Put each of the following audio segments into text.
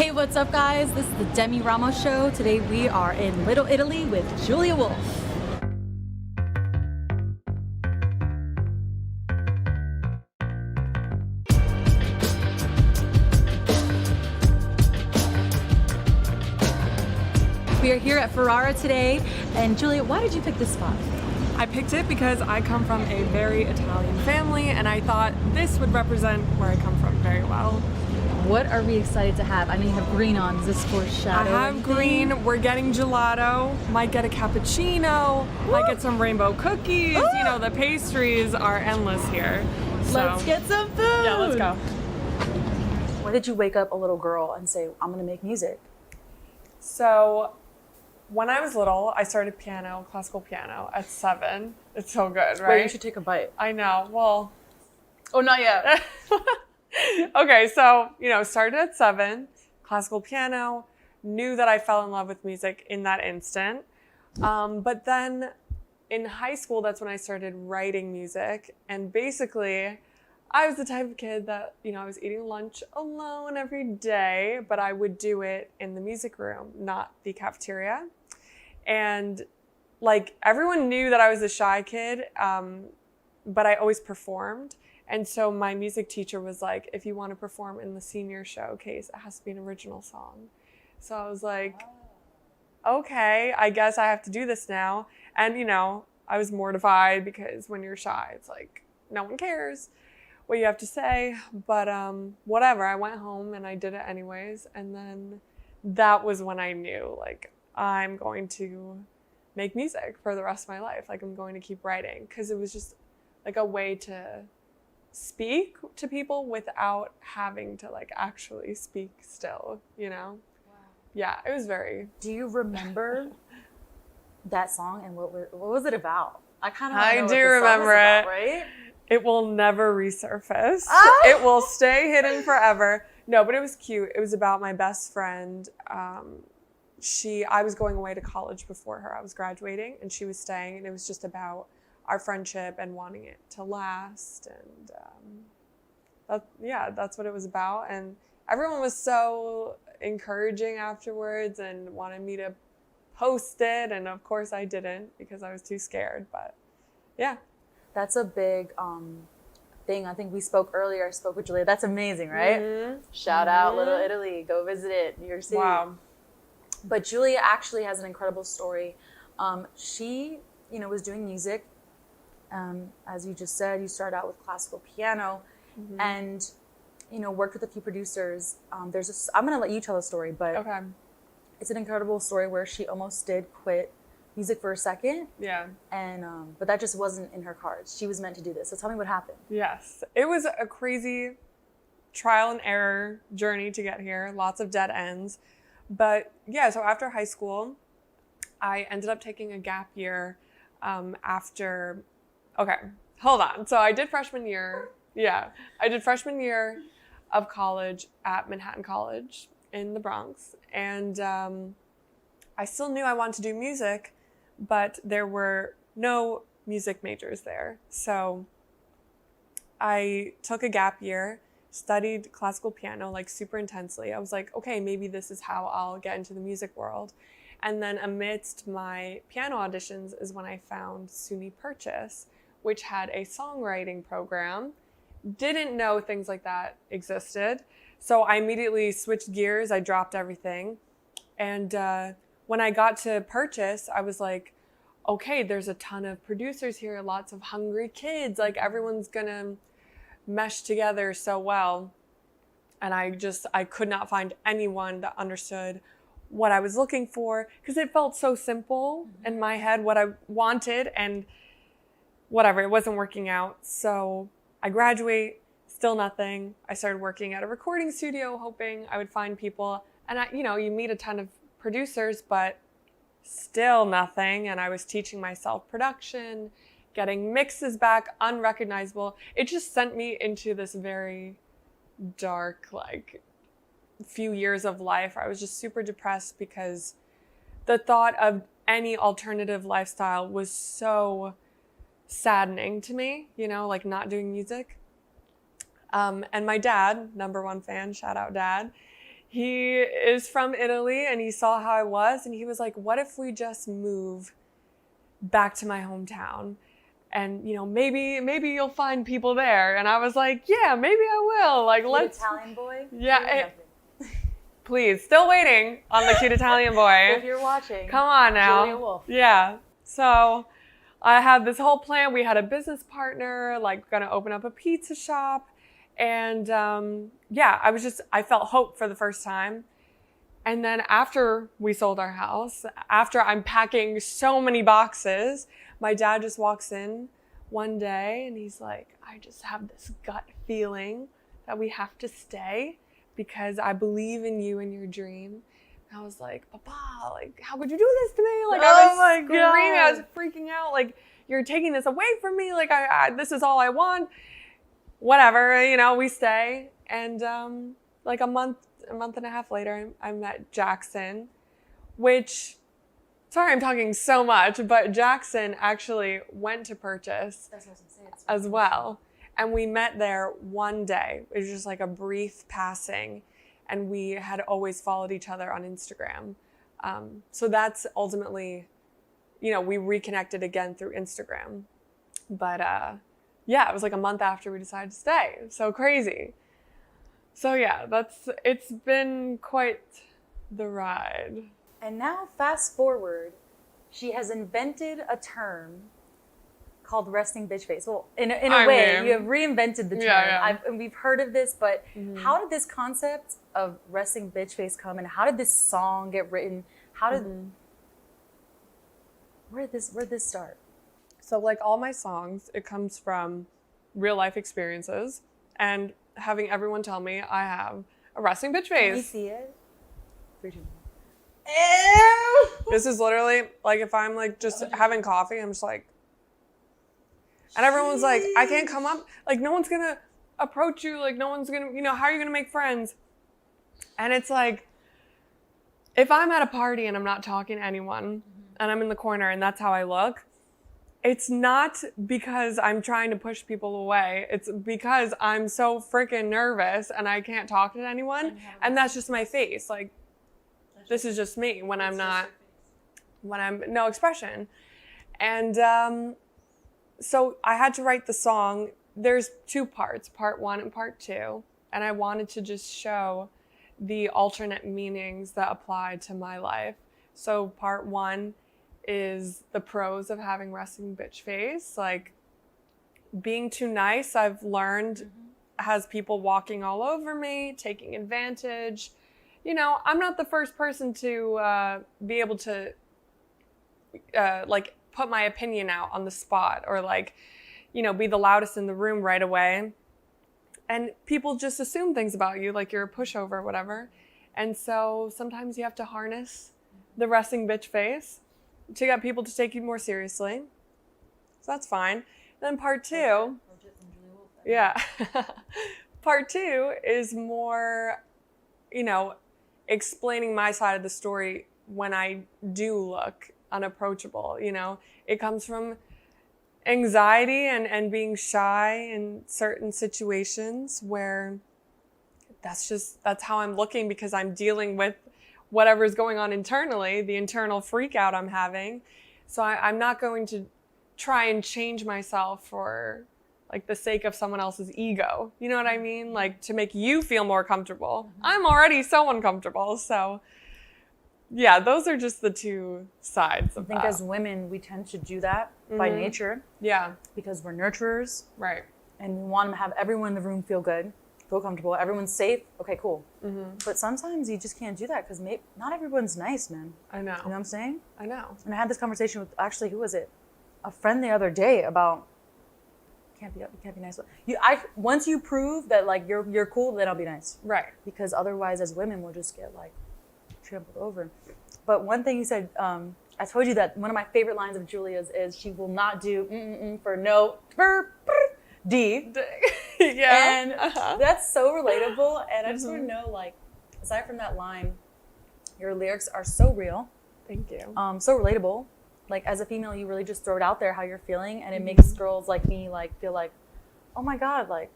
Hey, what's up, guys? This is the Demi Ramos show. Today we are in Little Italy with Julia Wolf. We are here at Ferrara today, and Julia, why did you pick this spot? I picked it because I come from a very Italian family, and I thought this would represent where I come from very well. What are we excited to have? I know you have green on. Is this foreshadowing? I have green. We're getting gelato. Might get a cappuccino. Might get some rainbow cookies. Ooh. You know, the pastries are endless here. So, Let's get some food. Yeah, let's go. Why did you wake up a little girl and say, I'm gonna make music? So, when I was little, I started piano, classical piano, at 7. It's so good, right? Wait, you should take a bite. I know. Well. Oh, not yet. Okay, so, started at 7, classical piano, knew that I fell in love with music in that instant. But then in high school, that's when I started writing music. And basically, I was the type of kid that, I was eating lunch alone every day, but I would do it in the music room, not the cafeteria. And everyone knew that I was a shy kid, but I always performed. And so my music teacher was like, if you want to perform in the senior showcase, it has to be an original song. So I was like, okay, I guess I have to do this now. And, I was mortified because when you're shy, it's like, no one cares what you have to say. But whatever, I went home and I did it anyways. And then that was when I knew, I'm going to make music for the rest of my life. I'm going to keep writing, because it was just a way to speak to people without having to actually speak still, Wow. Yeah, it was very. Do you remember that song and what was it about? I do remember it. About, right? It will never resurface. Ah! It will stay hidden forever. No, but it was cute. It was about my best friend. I was going away to college before her. I was graduating and she was staying, and it was just about our friendship and wanting it to last. And that's what it was about. And everyone was so encouraging afterwards and wanted me to post it. And of course I didn't, because I was too scared. But yeah. That's a big thing. I think we spoke earlier. I spoke with Julia. That's amazing, right? Mm-hmm. Shout out Little Italy. Go visit it. New York City. Wow. But Julia actually has an incredible story. She, was doing music. As you just said, you started out with classical piano, mm-hmm. and, worked with a few producers. I'm going to let you tell the story, but okay. It's an incredible story where she almost did quit music for a second. Yeah. And, but that just wasn't in her cards. She was meant to do this. So tell me what happened. Yes. It was a crazy trial and error journey to get here. Lots of dead ends. But yeah, so after high school, I ended up taking a gap year after. Okay, hold on. So I did freshman year. Yeah, I did freshman year of college at Manhattan College in the Bronx. And I still knew I wanted to do music, but there were no music majors there. So I took a gap year, studied classical piano super intensely. I was like, okay, maybe this is how I'll get into the music world. And then amidst my piano auditions is when I found SUNY Purchase, which had a songwriting program. Didn't know things like that existed. So I immediately switched gears. I dropped everything. And when I got to Purchase, I was like, okay, there's a ton of producers here, lots of hungry kids. Everyone's gonna mesh together so well. And I could not find anyone that understood what I was looking for, because it felt so simple in my head, what I wanted, and whatever, it wasn't working out. So I graduate, still nothing. I started working at a recording studio, hoping I would find people. And you meet a ton of producers, but still nothing. And I was teaching myself production, getting mixes back, unrecognizable. It just sent me into this very dark, few years of life. I was just super depressed because the thought of any alternative lifestyle was so saddening to me, not doing music. And my dad, #1 fan, shout out dad, He is from Italy, and he saw how I was, and he was like, what if we just move back to my hometown? And, you know, maybe you'll find people there. And I was like, yeah, maybe I will. Like, let's. Italian boy? Yeah. Please, still waiting on the cute Italian boy. If you're watching. Come on now. Julia Wolf. Yeah. So I had this whole plan. We had a business partner, like, gonna open up a pizza shop. And yeah, I felt hope for the first time. And then after we sold our house, after I'm packing so many boxes, my dad just walks in one day and he's like, I just have this gut feeling that we have to stay because I believe in you and your dream. And I was like, Papa, like, how could you do this to me? Like, I was screaming, I was freaking out. Like, you're taking this away from me. Like, this is all I want. Whatever, you know, we stay. And like a month and a half later, I met Jackson, which, sorry I'm talking so much, but Jackson actually went to Purchase as well. And we met there one day. It was just like a brief passing. And we had always followed each other on Instagram. So that's ultimately, you know, we reconnected again through Instagram. But yeah, it was like a month after we decided to stay. So crazy. So yeah, it's been quite the ride. And now fast forward, she has invented a term called resting bitch face. Well, in a way, you have reinvented the term. Yeah. And we've heard of this, but how did this concept of resting bitch face come, and how did this song get written? Where did this start? So like all my songs, it comes from real life experiences and having everyone tell me I have a resting bitch face. Can you see it? Ew! This is literally like if I'm like just having coffee, I'm just like, and everyone's like, I can't come up. Like no one's gonna approach you. Like no one's gonna, you know, how are you gonna make friends? And it's like, if I'm at a party and I'm not talking to anyone and I'm in the corner and that's how I look, it's not because I'm trying to push people away. It's because I'm so freaking nervous and I can't talk to anyone. And that's just my face. Like, this is just me when I'm not, no expression. And so I had to write the song. There's two parts, part 1 and part 2. And I wanted to just show the alternate meanings that apply to my life. So part 1 is the pros of having resting bitch face. Like being too nice, I've learned has people walking all over me, taking advantage. You know, I'm not the first person to be able to like put my opinion out on the spot or like, you know, be the loudest in the room right away. And people just assume things about you, like you're a pushover or whatever. And so sometimes you have to harness the resting bitch face to get people to take you more seriously. So that's fine. Then part 2, yeah. Part 2 is more, you know, explaining my side of the story when I do look unapproachable, you know. It comes from anxiety and being shy in certain situations where that's how I'm looking because I'm dealing with whatever's going on internally, the internal freak out I'm having. So I'm not going to try and change myself for like the sake of someone else's ego. You know what I mean? Like to make you feel more comfortable. I'm already so uncomfortable. So yeah, those are just the two sides of that. I think as women, we tend to do that by nature. Yeah. Because we're nurturers. Right. And we want to have everyone in the room feel good, feel comfortable. Everyone's safe. Okay, cool. But sometimes you just can't do that because not everyone's nice, man. I know. You know what I'm saying? I know. And I had this conversation with, actually, who was it? A friend the other day about, you can't be nice. Once you prove that like you're cool, then I'll be nice. Right. Because otherwise, as women, we'll just get like trampled over. But one thing you said, I told you that one of my favorite lines of Julia's is she will not do for no D. Yeah. And that's so relatable. And I just want to know, like, aside from that line, your lyrics are so real. Thank you. So relatable. Like, as a female, you really just throw it out there how you're feeling, and it makes girls like me like feel like, oh my God, like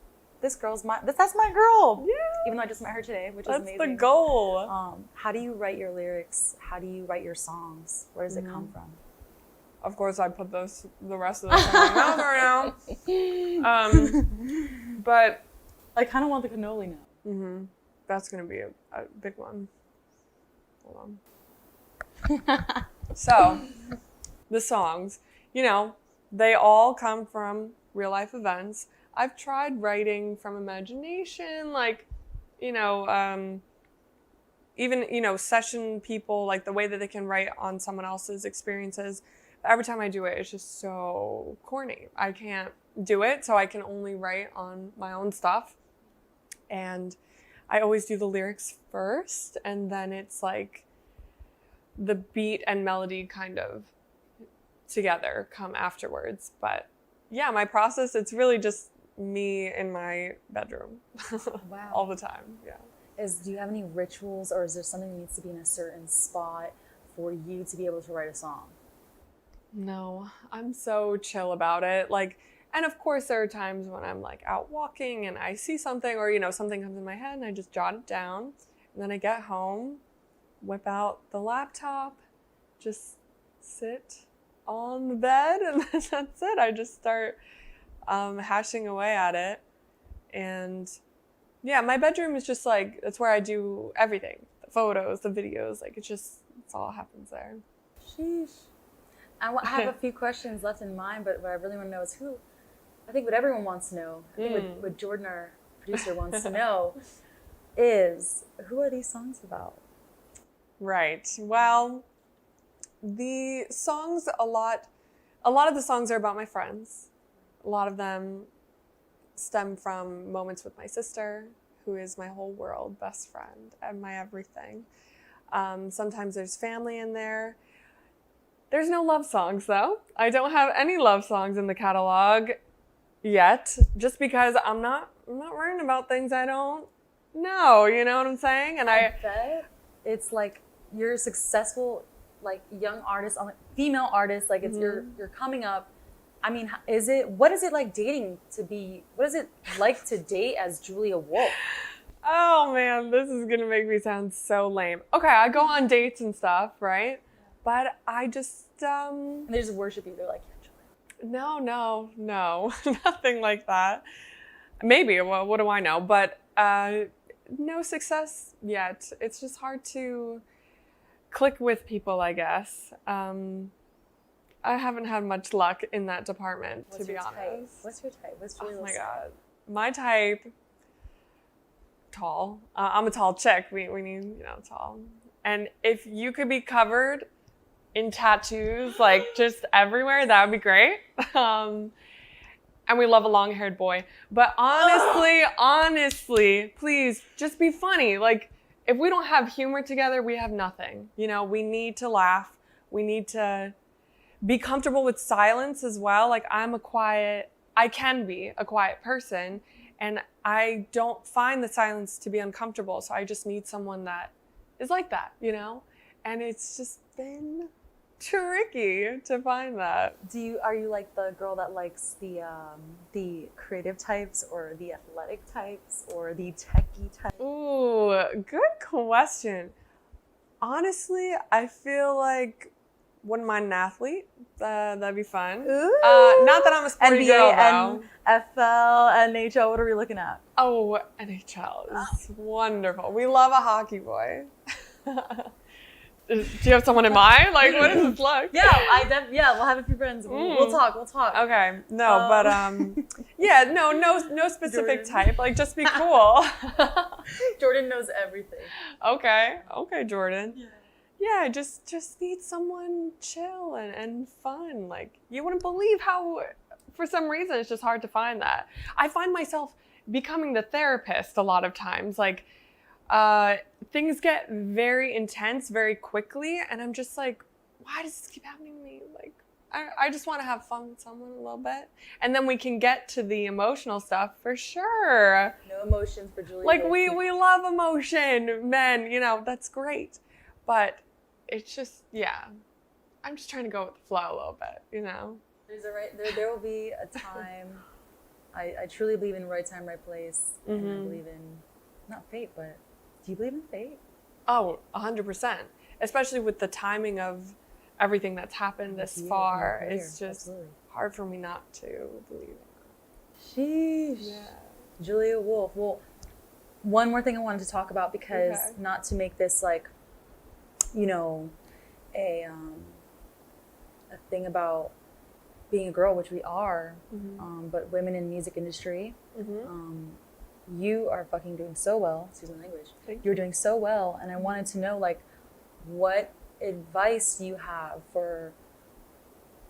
this girl's that's my girl. Yeah. Even though I just met her today, which is That's amazing. the goal. How do you write your lyrics? How do you write your songs? Where does it come from? Of course, I put the rest of the time in my mouth right now. But I kind of want the cannoli now. mm-hmm. That's gonna be a big one. Hold on. So, the songs, you know, they all come from real life events. I've tried writing from imagination, like, you know, even, you know, session people, like the way that they can write on someone else's experiences. Every time I do it, it's just so corny. I can't do it, so I can only write on my own stuff. And I always do the lyrics first, and then it's like the beat and melody kind of together come afterwards. But yeah, my process, it's really just me in my bedroom. Wow. All the time. Yeah. Do you have any rituals, or is there something that needs to be in a certain spot for you to be able to write a song? No, I'm so chill about it. Like, and of course there are times when I'm like out walking and I see something, or, you know, something comes in my head and I just jot it down. And then I get home, whip out the laptop, just sit on the bed, and that's it. I just start hashing away at it. And yeah, my bedroom is just like, that's where I do everything. The photos, the videos, like it's all happens there. Sheesh. I have a few questions left in mind, but what I really want to know is I think what everyone wants to know, I think what Jordan, our producer, wants to know is, who are these songs about? Right. Well, the songs, a lot of the songs are about my friends. A lot of them stem from moments with my sister, who is my whole world, best friend, and my everything. Sometimes there's family in there. There's no love songs, though. I don't have any love songs in the catalog yet, just because I'm not writing about things I don't know, you know what I'm saying? And I bet it's like you're a successful, like, young artist, female artist, like it's you're coming up. I mean, what is it like dating what is it like to date as Julia Wolf? Oh man, this is gonna make me sound so lame. Okay, I go on dates and stuff, right? But I just and they just worship you. They're like, yeah, Julia. No, nothing like that. Maybe, well, what do I know? But no success yet. It's just hard to click with people, I guess. I haven't had much luck in that department, to be honest. Type? What's your type? What's Julia's? Oh my God. My type, tall. I'm a tall chick. We need, you know, tall. And if you could be covered in tattoos, like just everywhere, that would be great. And we love a long-haired boy. But honestly, please just be funny. Like, if we don't have humor together, we have nothing. You know, we need to laugh. We need to be comfortable with silence as well. Like, I can be a quiet person, and I don't find the silence to be uncomfortable. So I just need someone that is like that, you know? And it's just been tricky to find that. Are you like the girl that likes the creative types, or the athletic types, or the techie types? Ooh, good question. Honestly, I feel like wouldn't mind an athlete. That'd be fun. Ooh. Not that I'm a sporty NBA, girl, though. NFL, NHL, what are we looking at? Oh, NHL is wonderful. We love a hockey boy. Do you have someone in mind? Like, what does this look? Yeah, we'll have a few friends. We'll talk. Okay, no, but yeah, no specific Jordan. type. Like, just be cool. Jordan knows everything. Okay, Jordan. Yeah, just need someone chill and fun. Like, you wouldn't believe how, for some reason, it's just hard to find that. I find myself becoming the therapist a lot of times. Like, things get very intense very quickly, and I'm just like, why does this keep happening to me? Like, I just want to have fun with someone a little bit, and then we can get to the emotional stuff for sure. No emotions for Julia. Like, we love emotion, men, you know, that's great, but it's just, yeah, I'm just trying to go with the flow a little bit, you know. There will be a time I truly believe in right time, right place. And I believe in, not fate, but do you believe in fate? Oh, 100%. Especially with the timing of everything that's happened this far. It's just hard for me not to believe in that. Sheesh. Yeah. Julia Wolf. Well, one more thing I wanted to talk about, because not to make this like, you know, a thing about being a girl, which we are, but women in the music industry, you are fucking doing so well. Excuse my language. You're doing so well, and I wanted to know, like, what advice you have for,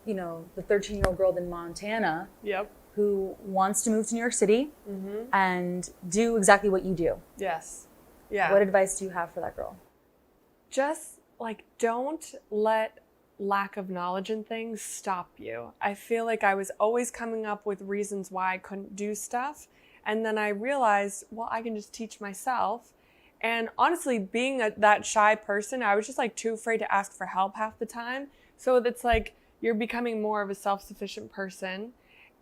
you know, the 13-year-old girl in Montana who wants to move to New York City and do exactly what you do. Yes. Yeah. What advice do you have for that girl? Just like, don't let lack of knowledge in things stop you. I feel like I was always coming up with reasons why I couldn't do stuff. And then I realized, well, I can just teach myself. And honestly, being that shy person, I was just like too afraid to ask for help half the time. So it's like you're becoming more of a self-sufficient person,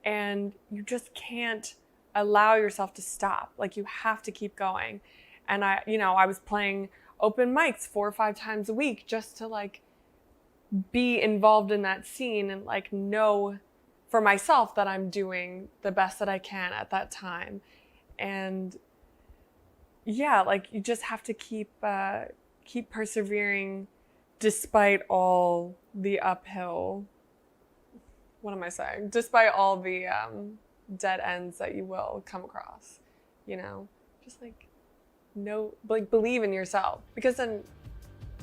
and you just can't allow yourself to stop. Like, you have to keep going. And I was playing open mics 4 or 5 times a week just to like be involved in that scene and like know for myself that I'm doing the best that I can at that time. And yeah, like, you just have to keep persevering despite all the uphill. What am I saying? Despite all the dead ends that you will come across, you know, just like believe in yourself, because then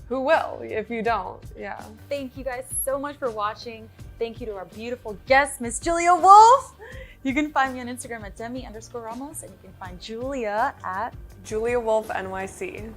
who will if you don't? Yeah. Thank you guys so much for watching. Thank you to our beautiful guest, Miss Julia Wolf. You can find me on Instagram at Demi_Ramos, and you can find Julia at Julia Wolf NYC.